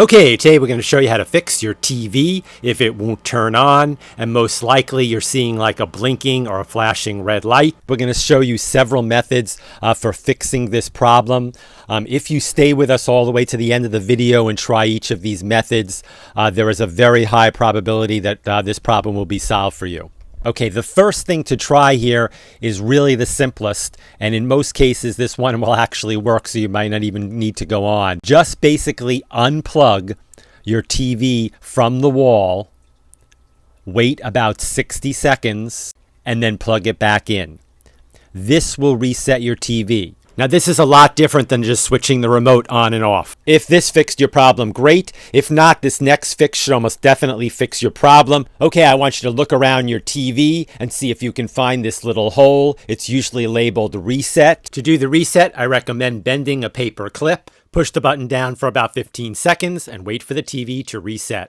Okay, today we're going to show you how to fix your TV if it won't turn on, and most likely you're seeing like a blinking or a flashing red light. We're going to show you several methods for fixing this problem. If you stay with us all the way to the end of the video and try each of these methods, there is a very high probability that this problem will be solved for you. Okay, the first thing to try here is really the simplest, and in most cases this one will actually work, so you might not even need to go on. Just basically unplug your TV from the wall, wait about 60 seconds, and then plug it back in. This will reset your TV. Now this is a lot different than just switching the remote on and off. If this fixed your problem, great. If not, this next fix should almost definitely fix your problem. Okay, I want you to look around your TV and see if you can find this little hole. It's usually labeled reset. To do the reset, I recommend bending a paper clip. Push the button down for about 15 seconds and wait for the TV to reset.